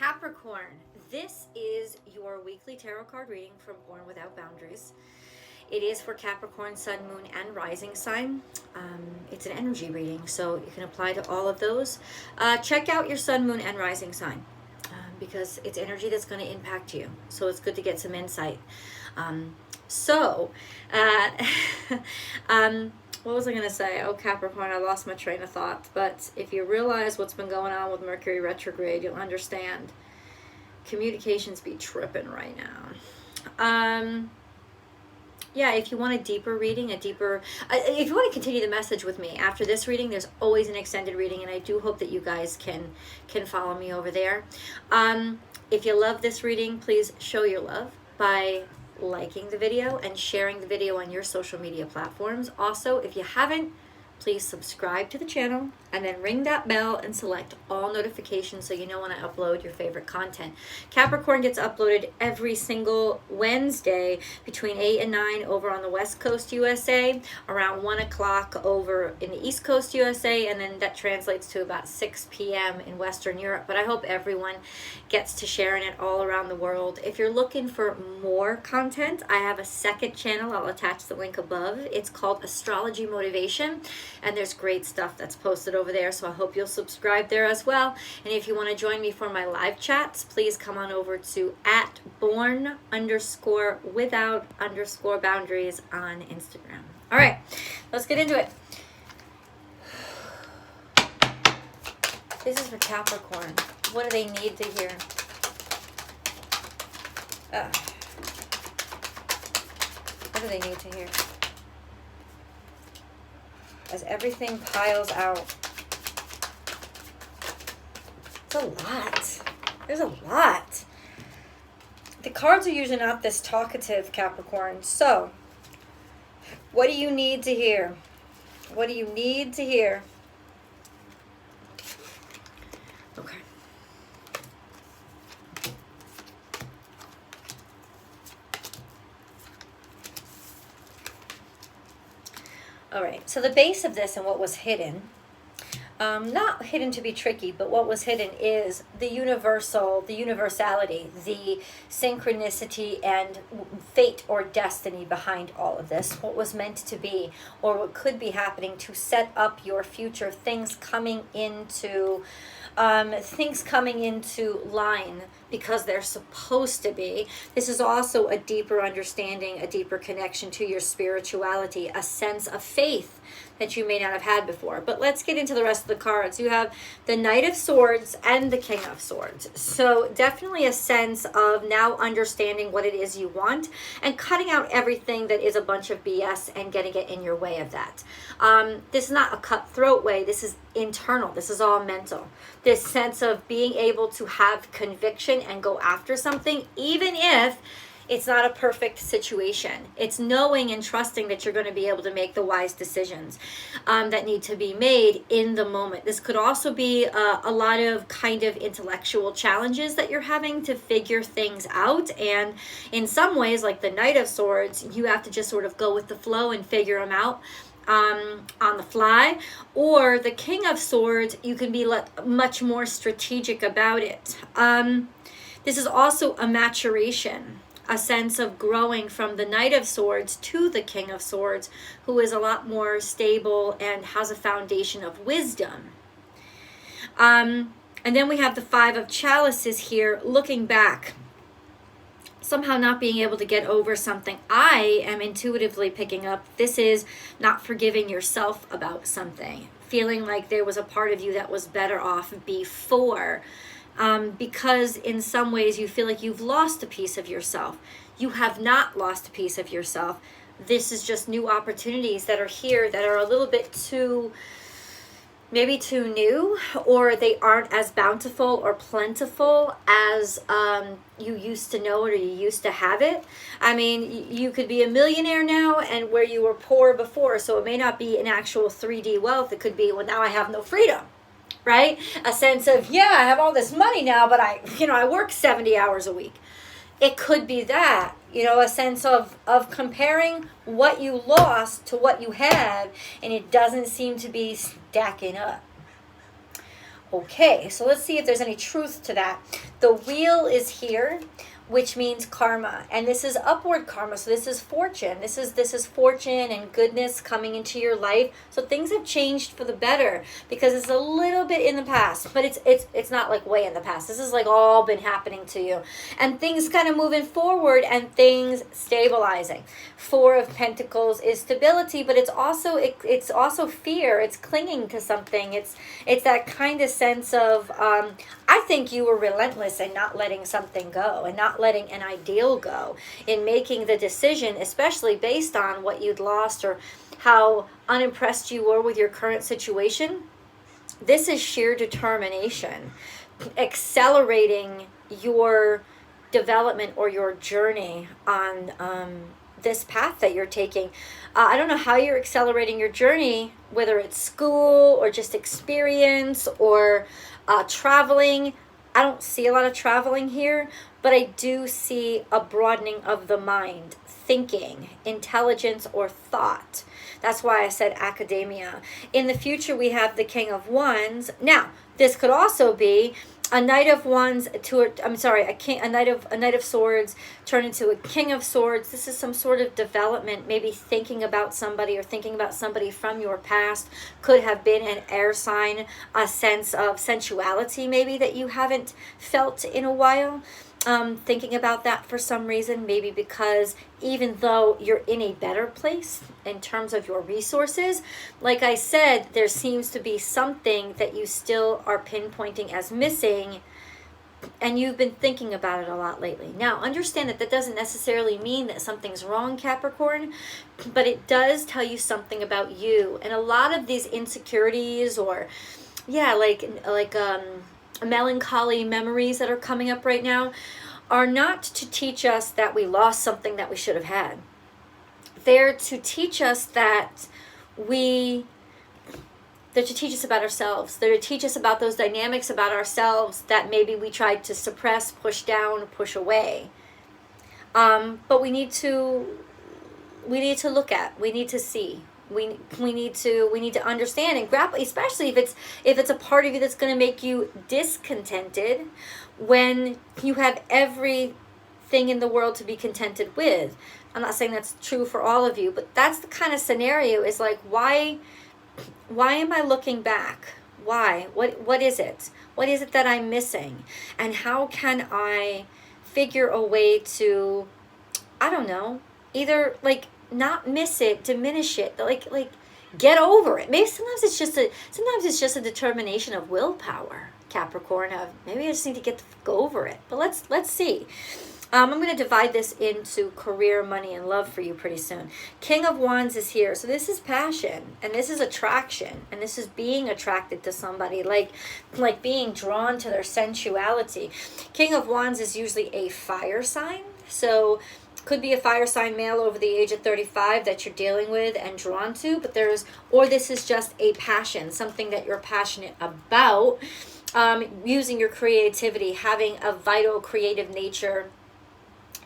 Capricorn, this is your weekly tarot card reading from Born Without Boundaries. It is for Capricorn, Sun, Moon, and Rising sign. It's an energy reading, so you can apply to all of those. Check out your Sun, Moon, and Rising sign because it's energy that's going to impact you. So it's good to get some insight. What was I going to say? Oh, Capricorn, I lost my train of thought. But if you realize what's been going on with Mercury retrograde, you'll understand. Communications be tripping right now. Yeah, if you want a deeper reading, if you want to continue the message with me after this reading, there's always an extended reading, and I do hope that you guys can follow me over there. If you love this reading, please show your love by liking the video and sharing the video on your social media platforms. Also, if you haven't, please subscribe to the channel and then ring that bell and select all notifications so you know when I upload your favorite content. Capricorn gets uploaded every single Wednesday between 8 and 9 over on the West Coast USA, around 1 o'clock over in the East Coast USA, and then that translates to about 6 p.m. in Western Europe. But I hope everyone gets to sharing it all around the world. If you're looking for more content, I have a second channel. I'll attach the link above. It's called Astrology Motivation, and there's great stuff that's posted over there, so I hope you'll subscribe there as well. And if you want to join me for my live chats, please come on over to @born_without_boundaries on Instagram. All right, let's get into it. This is for Capricorn. What do they need to hear? What do they need to hear? As everything piles out. It's a lot. There's a lot. The cards are usually not this talkative, Capricorn. So, what do you need to hear? What do you need to hear? Okay. All right, so the base of this and what was hidden, not hidden to be tricky, but what was hidden is the universality, the synchronicity and fate or destiny behind all of this, what was meant to be or what could be happening to set up your future, things coming into line because they're supposed to be. This is also a deeper understanding, a deeper connection to your spirituality, a sense of faith that you may not have had before. But let's get into the rest of the cards. You have the Knight of Swords and the King of Swords. So definitely a sense of now understanding what it is you want and cutting out everything that is a bunch of BS and getting it in your way of that. This is not a cutthroat way. This is internal. This is all mental. This sense of being able to have conviction and go after something, even if it's not a perfect situation. It's knowing and trusting that you're going to be able to make the wise decisions that need to be made in the moment. This could also be a lot of kind of intellectual challenges that you're having to figure things out. And in some ways, like the Knight of Swords, you have to just sort of go with the flow and figure them out on the fly. Or the King of Swords, you can be much more strategic about it. This is also a maturation, a sense of growing from the Knight of Swords to the King of Swords, who is a lot more stable and has a foundation of wisdom. And then we have the Five of Chalices here, looking back, somehow not being able to get over something. I am intuitively picking up this is not forgiving yourself about something, feeling like there was a part of you that was better off before. Because in some ways you feel like you've lost a piece of yourself. You have not lost a piece of yourself. This is just new opportunities that are here that are a little bit maybe too new, or they aren't as bountiful or plentiful as you used to know it or you used to have it. I mean, you could be a millionaire now and where you were poor before, so it may not be an actual 3D wealth. It could be, well, now I have no freedom. Right? A sense of, yeah, I have all this money now, but I work 70 hours a week. It could be that, a sense of comparing what you lost to what you had, and it doesn't seem to be stacking up. Okay, so let's see if there's any truth to that. The wheel is here, which means karma, and this is upward karma. So this is fortune. This is fortune and goodness coming into your life. So things have changed for the better, because it's a little bit in the past, but it's not like way in the past. This is like all been happening to you, and things kind of moving forward and things stabilizing. Four of Pentacles is stability, but it's also fear. It's clinging to something. It's that kind of sense of I think you were relentless in not letting something go, and not letting an ideal go, in making the decision, especially based on what you'd lost or how unimpressed you were with your current situation. This is sheer determination, accelerating your development or your journey on this path that you're taking. I don't know how you're accelerating your journey, whether it's school or just experience or traveling. I don't see a lot of traveling here, but I do see a broadening of the mind, thinking, intelligence, or thought. That's why I said academia. In the future, we have the King of Wands. Now, this could also be a Knight of Wands a Knight of Swords turn into a King of Swords. This is some sort of development, maybe thinking about somebody or thinking about somebody from your past. Could have been an air sign, a sense of sensuality maybe that you haven't felt in a while. Thinking about that for some reason, maybe because even though you're in a better place in terms of your resources, like I said, there seems to be something that you still are pinpointing as missing, and you've been thinking about it a lot lately. Now, understand that that doesn't necessarily mean that something's wrong, Capricorn, but it does tell you something about you. And a lot of these insecurities or, melancholy memories that are coming up right now are not to teach us that we lost something that we should have had. They're to teach us they're to teach us about ourselves. They're to teach us about those dynamics about ourselves that maybe we tried to suppress, push down, push away. But we need to look at, we need to see. We need to understand and grapple, especially if it's a part of you that's going to make you discontented when you have everything in the world to be contented with. I'm not saying that's true for all of you, but that's the kind of scenario, is like, why am I looking back? Why? What is it? What is it that I'm missing? And how can I figure a way to, I don't know, either like not miss it, diminish it, like get over it. Maybe sometimes it's just a determination of willpower, Capricorn, of maybe I just need to go over it. But let's see. I'm going to divide this into career, money, and love for you pretty soon. King of Wands is here. So this is passion, and this is attraction, and this is being attracted to somebody, like being drawn to their sensuality. King of Wands is usually a fire sign. So could be a fire sign male over the age of 35 that you're dealing with and drawn to, but or this is just a passion, something that you're passionate about, using your creativity, having a vital creative nature.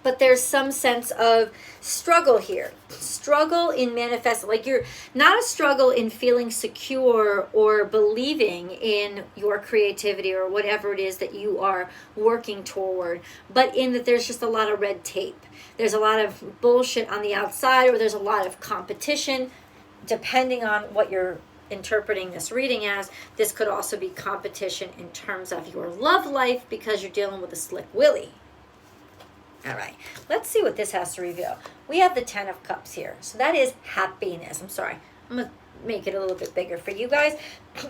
But there's some sense of struggle here. Struggle in manifesting. Like, you're not a struggle in feeling secure or believing in your creativity or whatever it is that you are working toward, but in that there's just a lot of red tape. There's a lot of bullshit on the outside, or there's a lot of competition, depending on what you're interpreting this reading as. This could also be competition in terms of your love life, because you're dealing with a slick willy. All right, let's see what this has to reveal. We have the 10 of Cups here. So that is happiness. I'm sorry. I'm going to make it a little bit bigger for you guys.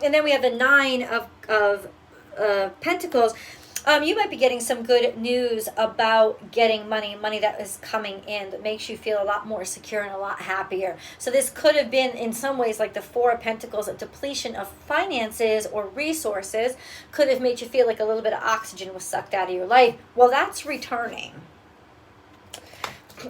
And then we have the 9 of Pentacles. You might be getting some good news about getting money that is coming in that makes you feel a lot more secure and a lot happier. So this could have been, in some ways, like the 4 of Pentacles, a depletion of finances or resources could have made you feel like a little bit of oxygen was sucked out of your life. Well, that's returning.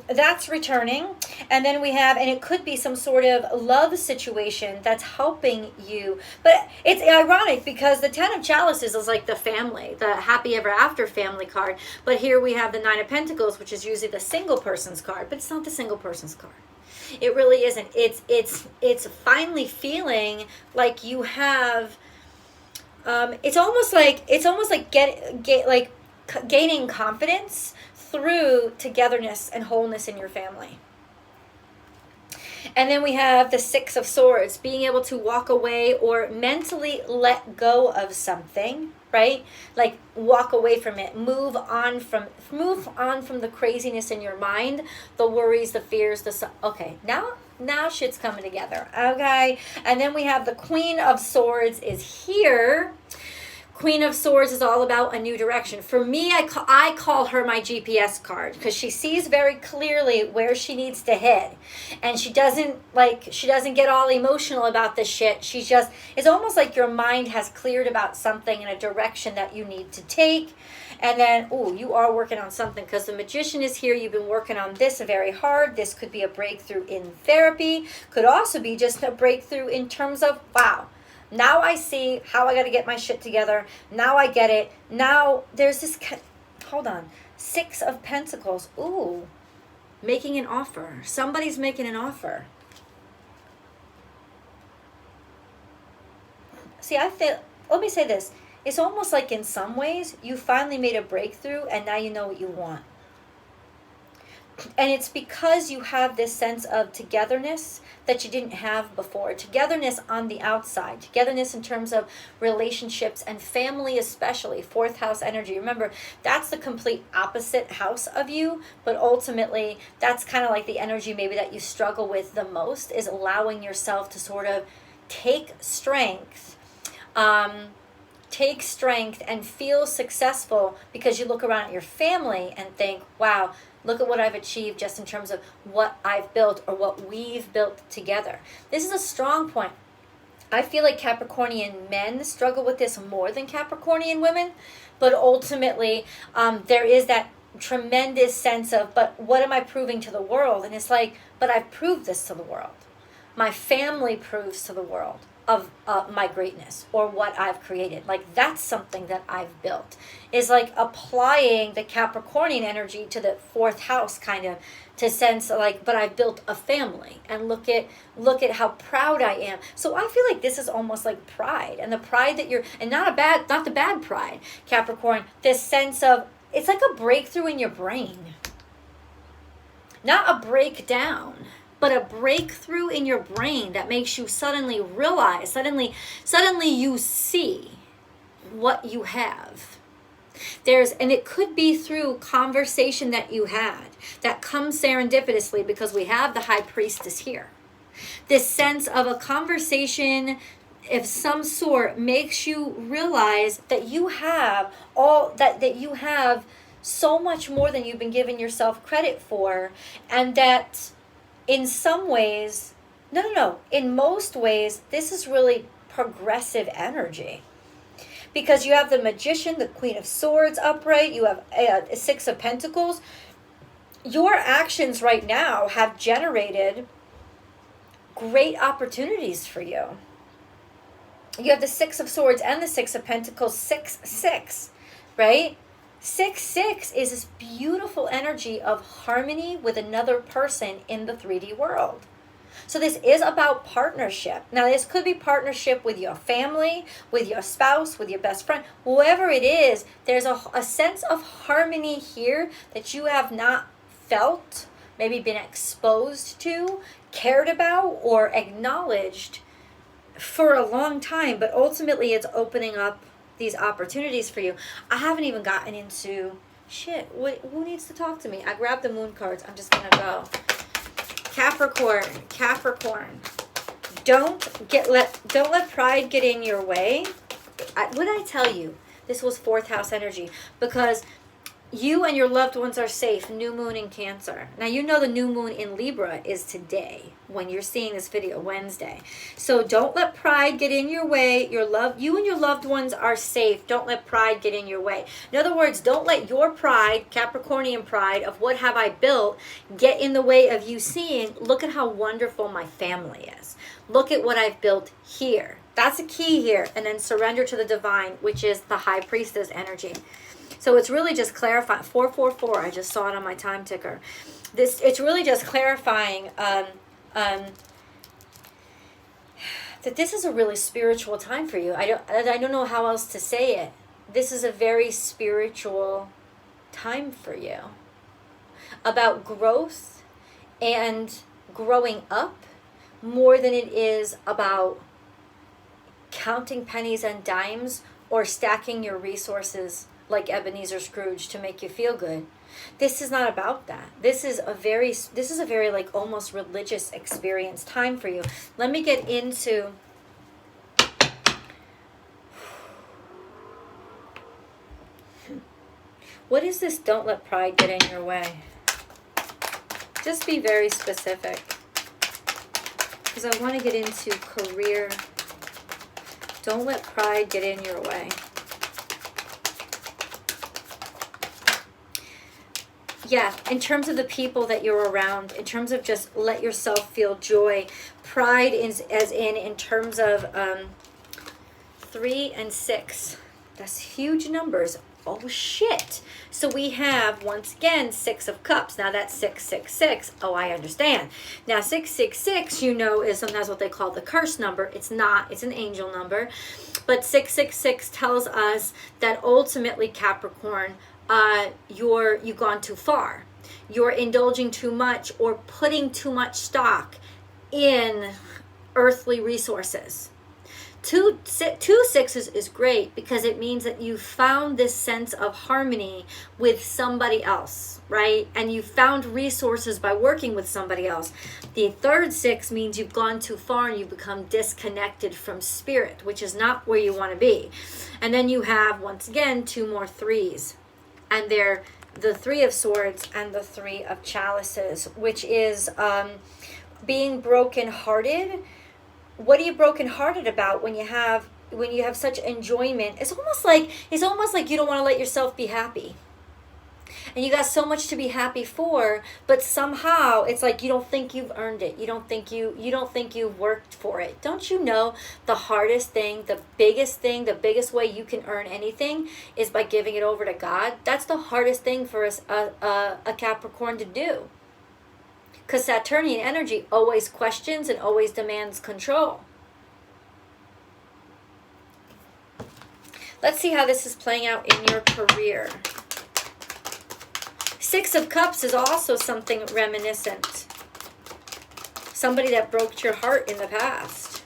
That's returning. And then we have, and it could be some sort of love situation that's helping you. But it's ironic because the 10 of Chalices is like the family, the happy ever after family card. But here we have the 9 of Pentacles, which is usually the single person's card, but it's not the single person's card. It really isn't. It's finally feeling like you have It's almost like gaining confidence through togetherness and wholeness in your family. And then we have the Six of Swords, being able to walk away or mentally let go of something, right? Like walk away from it, move on from the craziness in your mind, the worries, the fears, okay, now shit's coming together, okay? And then we have the Queen of Swords is here. Queen of Swords is all about a new direction. For me, I call her my GPS card, because she sees very clearly where she needs to head. And she doesn't get all emotional about this shit. It's almost like your mind has cleared about something in a direction that you need to take. And then, you are working on something, because the Magician is here. You've been working on this very hard. This could be a breakthrough in therapy. Could also be just a breakthrough in terms of, wow, now I see how I got to get my shit together. Now I get it. Now there's this, hold on, Six of Pentacles. Ooh, making an offer. Somebody's making an offer. See, let me say this. It's almost like in some ways you finally made a breakthrough and now you know what you want. And it's because you have this sense of togetherness that you didn't have before. Togetherness on the outside. Togetherness in terms of relationships and family especially. Fourth house energy. Remember, that's the complete opposite house of you. But ultimately, that's kind of like the energy maybe that you struggle with the most, is allowing yourself to sort of take strength. Take strength and feel successful because you look around at your family and think, wow, look at what I've achieved just in terms of what I've built or what we've built together. This is a strong point. I feel like Capricornian men struggle with this more than Capricornian women, but ultimately there is that tremendous sense of, but what am I proving to the world? And it's like, but I've proved this to the world. My family proves to the world of my greatness or what I've created. Like, that's something that I've built. Is like applying the Capricornian energy to the fourth house, kind of to sense like, but I've built a family, and look at how proud I am. So I feel like this is almost like pride, and the pride that and not the bad pride, Capricorn, this sense of, it's like a breakthrough in your brain. Not a breakdown, but a breakthrough in your brain that makes you suddenly realize, suddenly you see what you have. And it could be through conversation that you had that comes serendipitously, because we have the High Priestess here. This sense of a conversation of some sort makes you realize that you have that you have so much more than you've been giving yourself credit for, and that in some ways, in most ways, this is really progressive energy. Because you have the Magician, the Queen of Swords upright, you have a Six of Pentacles. Your actions right now have generated great opportunities for you. You have the Six of Swords and the Six of Pentacles, 6-6, right? 6-6 is this beautiful energy of harmony with another person in the 3D world. So this is about partnership. Now, this could be partnership with your family, with your spouse, with your best friend, whoever it is. There's a sense of harmony here that you have not felt, maybe been exposed to, cared about, or acknowledged for a long time. But ultimately, it's opening up these opportunities for you. I haven't even gotten into shit. Who needs to talk to me? I grabbed the moon cards. I'm just gonna go. Capricorn. Don't let pride get in your way. What did I tell you? This was fourth house energy, because you and your loved ones are safe. New moon in Cancer. Now, you know the new moon in Libra is today when you're seeing this video, Wednesday. So don't let pride get in your way. You and your loved ones are safe. Don't let pride get in your way. In other words, don't let your pride, Capricornian pride of what have I built, get in the way of you seeing, look at how wonderful my family is. Look at what I've built here. That's a key here. And then surrender to the divine, which is the High Priestess energy. So it's really just clarifying. 444, I just saw it on my time ticker. It's really just clarifying that this is a really spiritual time for you. I don't know how else to say it. This is a very spiritual time for you. About growth and growing up more than it is about counting pennies and dimes or stacking your resources like Ebenezer Scrooge to make you feel good. This is not about that. This is a very like almost religious experience time for you. Let me get into what is this? Don't let pride get in your way. Just be very specific, because I want to get into career. Don't let pride get in your way. Yeah, in terms of the people that you're around, in terms of just let yourself feel joy. Pride is as in terms of 3 and 6. That's huge numbers. Oh, shit. So we have, once again, 6 of Cups. Now that's 666. Oh, I understand. Now 666, you know, is sometimes what they call the curse number. It's not. It's an angel number. But 666 tells us that ultimately, Capricorn, you've gone too far. You're indulging too much or putting too much stock in earthly resources. Two sixes is great because it means that you found this sense of harmony with somebody else, right? And you found resources by working with somebody else. The third 6 means you've gone too far and you become disconnected from spirit, which is not where you want to be. And then you have, once again, 2 more 3s. And they're the 3 of Swords and the 3 of Chalices, which is being brokenhearted. What are you brokenhearted about when you have such enjoyment? It's almost like you don't want to let yourself be happy. And you got so much to be happy for, but somehow it's like you don't think you've earned it. You don't think you've worked for it. Don't you know the hardest thing, the biggest way you can earn anything is by giving it over to God? That's the hardest thing for a Capricorn to do. Because Saturnian energy always questions and always demands control. Let's see how this is playing out in your career. 6 of Cups is also something reminiscent. Somebody that broke your heart in the past.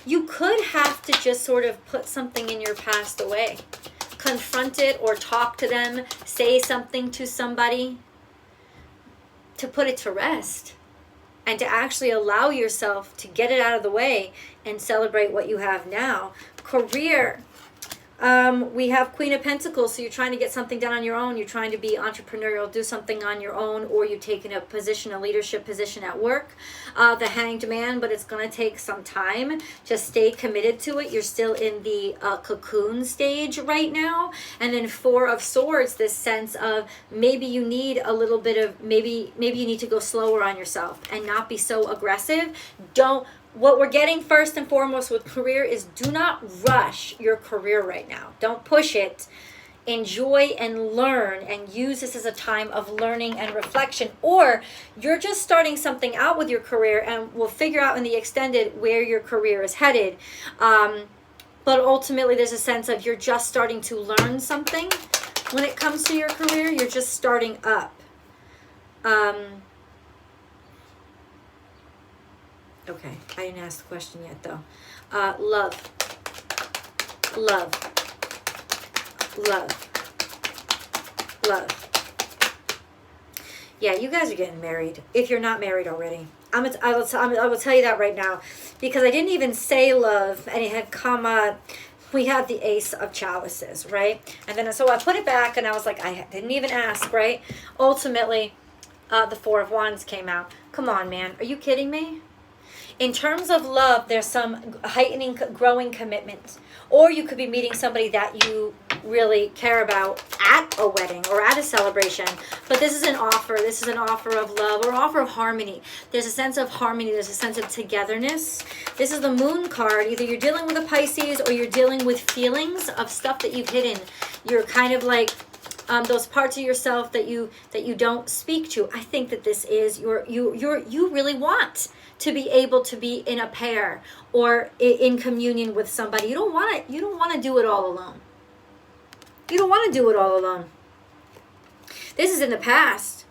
You could have to just sort of put something in your past away. Confront it or talk to them. Say something to somebody. To put it to rest and to actually allow yourself to get it out of the way and celebrate what you have now. Career. We have Queen of Pentacles, so you're trying to get something done on your own. You're trying to be entrepreneurial, do something on your own, or you're taking a leadership position at work. The Hanged Man, but it's going to take some time. Just stay committed to it. You're still in the cocoon stage right now. And then 4 of Swords, this sense of maybe you need a little bit of, maybe you need to go slower on yourself and not be so aggressive. What we're getting first and foremost with career is do not rush your career right now. Don't push it. Enjoy and learn and use this as a time of learning and reflection. Or you're just starting something out with your career and we'll figure out in the extended where your career is headed. But ultimately there's a sense of you're just starting to learn something when it comes to your career. You're just starting up. Okay, I didn't ask the question yet, though. Love. Yeah, you guys are getting married. If you're not married already. I will tell you that right now. Because I didn't even say love, and it had come up. We had the Ace of Chalices, right? And then so I put it back, and I was like, I didn't even ask, right? Ultimately, the 4 of Wands came out. Come on, man. Are you kidding me? In terms of love, there's some heightening, growing commitment. Or you could be meeting somebody that you really care about at a wedding or at a celebration. But this is an offer. This is an offer of love or offer of harmony. There's a sense of harmony. There's a sense of togetherness. This is the Moon card. Either you're dealing with a Pisces or you're dealing with feelings of stuff that you've hidden. You're kind of like those parts of yourself that you don't speak to. I think that this is you really want to be able to be in a pair or in communion with somebody. You don't want to do it all alone. You don't want to do it all alone. This is in the past.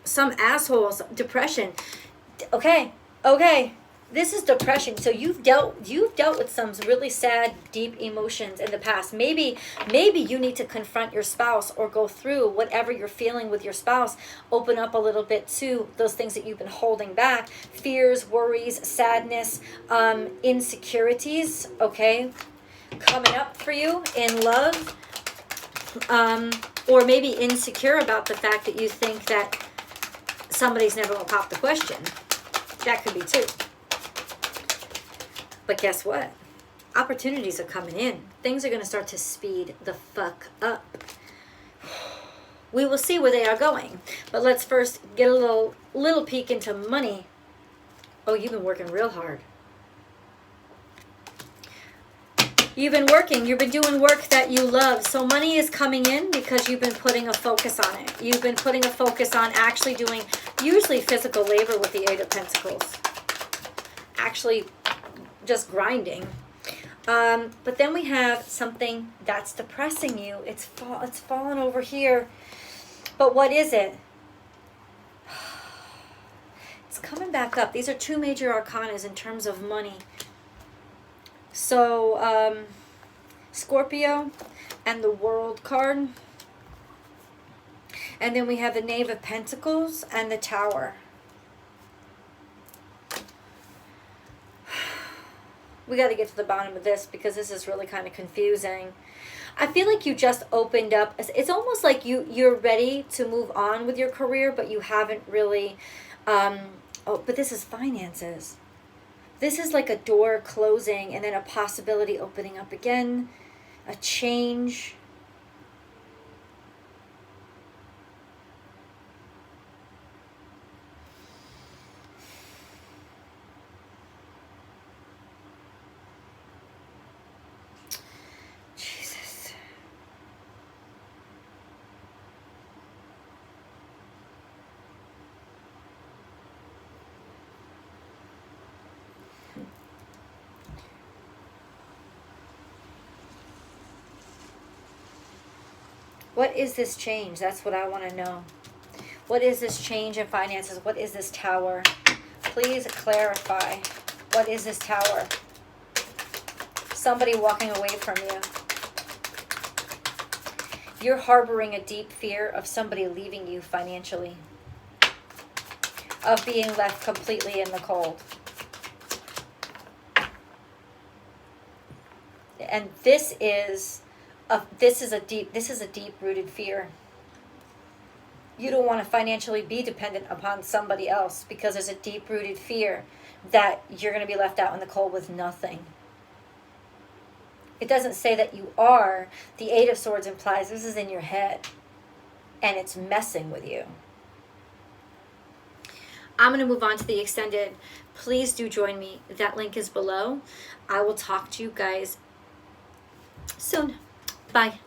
Some assholes, depression. Okay. This is depression. So you've dealt with some really sad, deep emotions in the past. Maybe you need to confront your spouse or go through whatever you're feeling with your spouse. Open up a little bit to those things that you've been holding back. Fears, worries, sadness, insecurities, okay? Coming up for you in love. Or maybe insecure about the fact that you think that somebody's never going to pop the question. That could be too. But guess what? Opportunities are coming in. Things are going to start to speed the fuck up. We will see where they are going. But let's first get a little peek into money. Oh, you've been working real hard. You've been doing work that you love. So money is coming in because you've been putting a focus on it. You've been putting a focus on actually doing usually physical labor with the Eight of Pentacles. Actually just grinding. But then we have something that's depressing you. It's fallen over here. But what is it? It's coming back up. These are two major arcanas in terms of money. So, Scorpio and the World card. And then we have the Knave of Pentacles and the Tower. We got to get to the bottom of this because this is really kind of confusing. I feel like you just opened up. It's almost like you're ready to move on with your career, but you haven't really. But this is finances. This is like a door closing and then a possibility opening up again, a change. Jesus. What is this change? That's what I want to know. What is this change in finances? What is this Tower? Please clarify. What is this Tower? Somebody walking away from you. You're harboring a deep fear of somebody leaving you financially. Of being left completely in the cold. And this is a deep-rooted fear. You don't want to financially be dependent upon somebody else because there's a deep-rooted fear that you're going to be left out in the cold with nothing. It doesn't say that you are. The Eight of Swords implies this is in your head and it's messing with you. I'm going to move on to the extended. Please do join me. That link is below. I will talk to you guys soon. Bye.